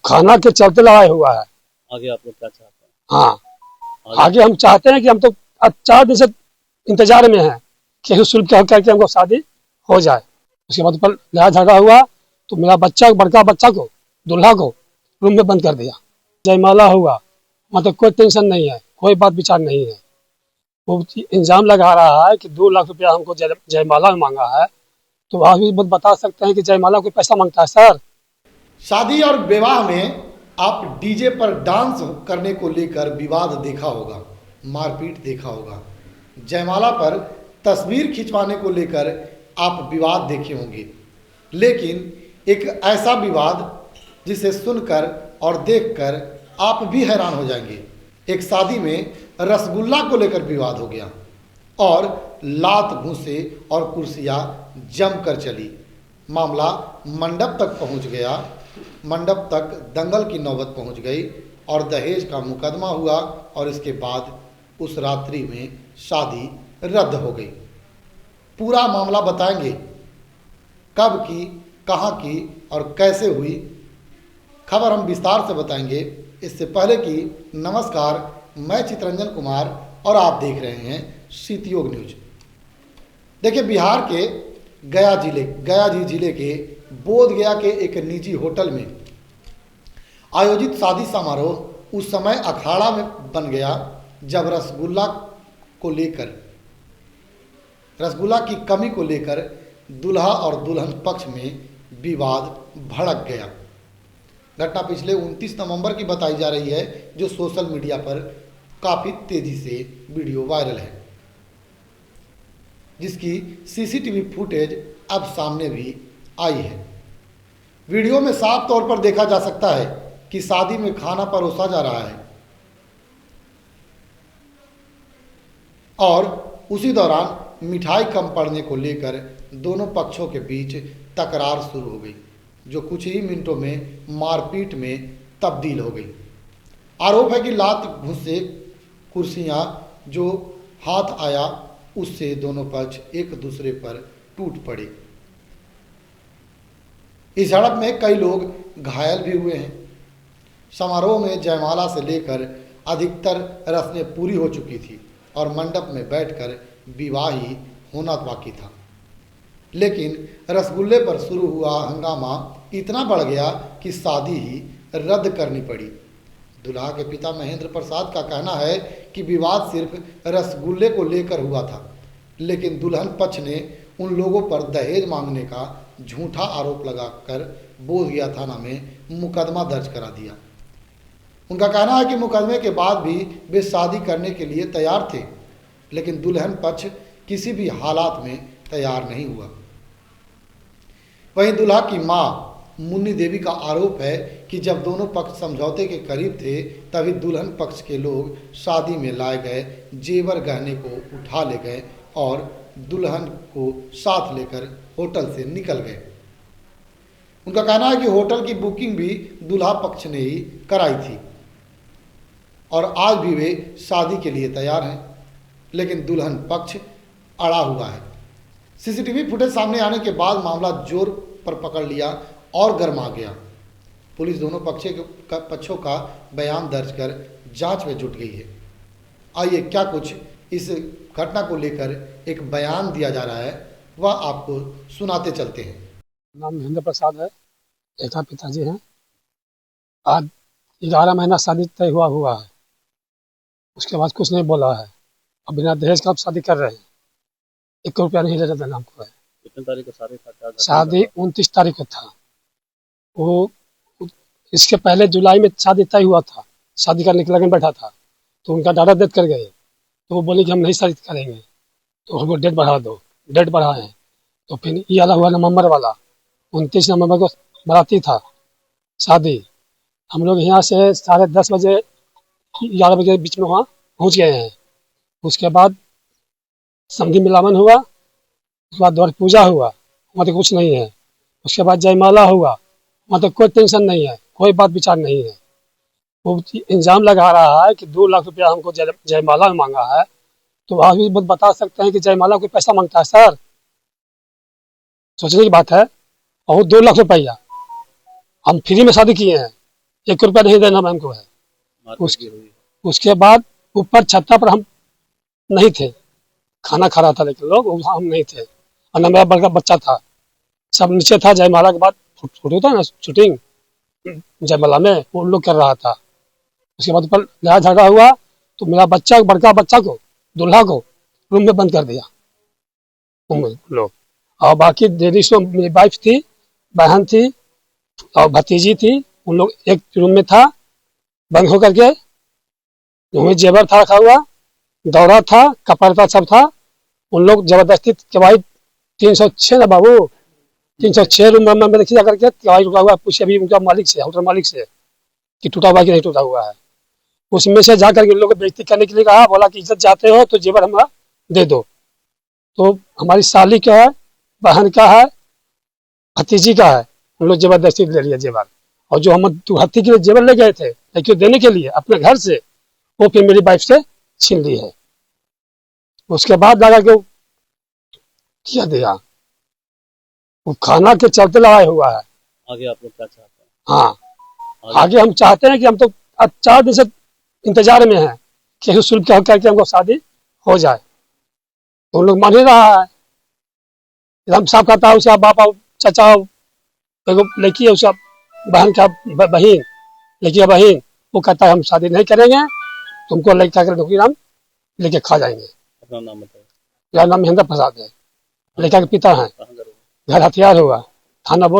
खाना के चलते लड़ाई हुआ है। आगे आप लोग क्या चाहते हैं? हाँ, आगे हम चाहते हैं कि हम तो अब 4 दिन से इंतजार में हैं कि सुलह करके हमको शादी हो जाए। उसके बाद पर लड़ाई झगड़ा हुआ तो मेरा बच्चा, बड़का बच्चा को, दूल्हा को रूम में बंद कर दिया। जयमाला हुआ, मतलब कोई टेंशन नहीं है, कोई बात विचार नहीं है। वो इल्जाम लगा रहा है कि 2 लाख रुपया हमको जयमाला में मांगा है। तो आप भी बता सकते हैं कि जयमाला कोई पैसा मांगता है सर? शादी और विवाह में आप डीजे पर डांस करने को लेकर विवाद देखा होगा, मारपीट देखा होगा। जयमाला पर तस्वीर खिंचवाने को लेकर आप विवाद देखे होंगे, लेकिन एक ऐसा विवाद जिसे सुनकर और देखकर आप भी हैरान हो जाएंगे। एक शादी में रसगुल्ला को लेकर विवाद हो गया और लात घूंसे और कुर्सियां जमकर चली। मामला मंडप तक पहुंच गया, मंडप तक दंगल की नौबत पहुंच गई और दहेज का मुकदमा हुआ और इसके बाद उस रात्रि में शादी रद्द हो गई। पूरा मामला बताएंगे, कब की, कहां की और कैसे हुई, खबर हम विस्तार से बताएंगे। इससे पहले कि नमस्कार, मैं चितरंजन कुमार और आप देख रहे हैं शीतयोग न्यूज। देखिए, बिहार के गया जिले के बोधगया के एक निजी होटल में आयोजित शादी समारोह उस समय अखाड़ा में बन गया जब रसगुल्ला की कमी को लेकर दूल्हा और दुल्हन पक्ष में विवाद भड़क गया। घटना पिछले 29 नवंबर की बताई जा रही है, जो सोशल मीडिया पर काफ़ी तेजी से वीडियो वायरल है, जिसकी सीसीटीवी फुटेज अब सामने भी आई है। वीडियो में साफ तौर पर देखा जा सकता है कि शादी में खाना परोसा जा रहा है और उसी दौरान मिठाई कम पड़ने को लेकर दोनों पक्षों के बीच तकरार शुरू हो गई, जो कुछ ही मिनटों में मारपीट में तब्दील हो गई। आरोप है कि लात घुसे कुर्सियां जो हाथ आया उससे दोनों पक्ष एक दूसरे पर टूट पड़े। इस झड़प में कई लोग घायल भी हुए हैं। समारोह में जयमाला से लेकर अधिकतर रस्में पूरी हो चुकी थी और मंडप में बैठकर विवाह ही होना बाकी था, लेकिन रसगुल्ले पर शुरू हुआ हंगामा इतना बढ़ गया कि शादी ही रद्द करनी पड़ी। दुल्हा के पिता महेंद्र प्रसाद का कहना है कि विवाद सिर्फ रसगुल्ले को लेकर हुआ था, लेकिन दुल्हन पक्ष ने उन लोगों पर दहेज मांगने का झूठा आरोप लगाकर बोधगया थाना में मुकदमा दर्ज करा दिया। उनका कहना है कि मुकदमे के बाद भी वे शादी करने के लिए तैयार थे, लेकिन दुल्हन पक्ष किसी भी हालात में तैयार नहीं हुआ। वहीं दुल्हा की मां मुन्नी देवी का आरोप है कि जब दोनों पक्ष समझौते के करीब थे तभी दुल्हन पक्ष के लोग शादी में लाए गए जेवर गहने को उठा ले गए और दुल्हन को साथ लेकर होटल से निकल गए। उनका कहना है कि होटल की बुकिंग भी दुल्हा पक्ष ने ही कराई थी और आज भी वे शादी के लिए तैयार हैं, लेकिन दुल्हन पक्ष अड़ा हुआ है। सीसीटीवी फुटेज सामने आने के बाद मामला जोर पर पकड़ लिया और गर्मा गया। पुलिस दोनों पक्षों का बयान दर्ज कर जांच में जुट गई है। आइए, क्या कुछ इस घटना को लेकर एक बयान दिया जा रहा है वह आपको सुनाते चलते हैं। नाम महेंद्र प्रसाद है, एक पिताजी हैं। आज 11 महीना शादी तय हुआ है, उसके बाद कुछ नहीं बोला है। अब बिना दहेज का शादी कर रहे हैं, 1 रुपया नहीं ले देना हमको है। कितने तारीख को शादी 29 तारीख को था। वो इसके पहले जुलाई में शादी तय हुआ था, शादी करने के लगन बैठा था, तो उनका दादा डेथ कर गए, तो वो बोले कि हम नहीं शादी करेंगे, तो हमको डेट बढ़ा दो। डेट बढ़ाएं तो फिर ये वाला हुआ नवंबर वाला, 29 नवंबर को बराती था शादी। हम लोग यहाँ से 10:30 बजे 11 बजे बीच में वहाँ पहुँच गए हैं। उसके बाद समधी मिलावन हुआ, उसके बाद द्वार पूजा हुआ, वहाँ तो कुछ नहीं है। उसके बाद जयमाला हुआ, वहाँ तो कोई टेंशन नहीं है, कोई बात विचार नहीं है। वो इल्जाम लगा रहा है कि 2 लाख रुपया हमको जयमाला में मांगा है। तो आप भी बता सकते हैं कि जयमाला कोई पैसा मांगता है सर? सोचने की बात है। और 2 लाख रुपया हम फ्री में शादी किए हैं, 1 रुपया नहीं देना मैम को है। मारपीट भी हुई। उसके बाद ऊपर छत्ता पर हम नहीं थे, खाना खा रहा था लेकिन लोग वहाँ हम नहीं थे, और न मेरा बड़का बच्चा था, सब नीचे था। जयमाला के बाद फोटो था ना शूटिंग जयमाला में, वो लोग कर रहा था। उसके बाद ऊपर लड़ा झगड़ा हुआ तो मेरा बच्चा, बड़का बच्चा को, दूल्हा को रूम में बंद कर दिया उन लोग। और बाकी लेडीज तो मेरी वाइफ थी, बहन थी और भतीजी थी, उन लोग एक रूम में था बंद होकर के। उनमें जेवर था रखा हुआ, दौरा था, कपड़ा था, सब था। उन लोग जबरदस्ती केवाई 306 ना बाबू, 306 रूम में देखिए जाकर के केवाई रुका हुआ, पूछे अभी उनका मालिक से, होटल मालिक से कि टूटा हुआ कि नहीं टूटा हुआ है। उसमें से जाकर के उन लोगों को बेइज्जती करने के लिए कहा, बोला कि इज्जत जाते हो तो जेवर हमारा दे दो। तो हमारी साली का है, बहन का है, भतीजी का है, उन लोग जबरदस्ती ले लिया जेवर। और जो हम दुहत्ती के लिए जेवर ले गए थे लड़की को देने के लिए अपने घर से, वो फिर मेरी वाइफ से छीन ली है। उसके बाद लगा के किया दिया, वो खाना के चलते लड़ाई हुआ है। आगे आप लोग क्या चाहते हैं? हाँ, आगे हम चाहते हैं कि हम तो अब 4 दिन से इंतजार में हैं कि सुलझ करके हमको शादी हो जाए, तो उन लोग मान ही रहा है। हम साहब कहता है उसका बापा चाचा, एगो लड़की है उसका बहन का बहन, लड़की का बहन, वो कहता है हम शादी नहीं करेंगे, तुमको लड़का कर नौकरी हम लेके खा जाएंगे। अपना नाम बताइए। मेरा नाम महेंद्र प्रसाद है, लड़का के पिता हैं, कहाँ घर हुआ? घर हथियार हुआ, थाना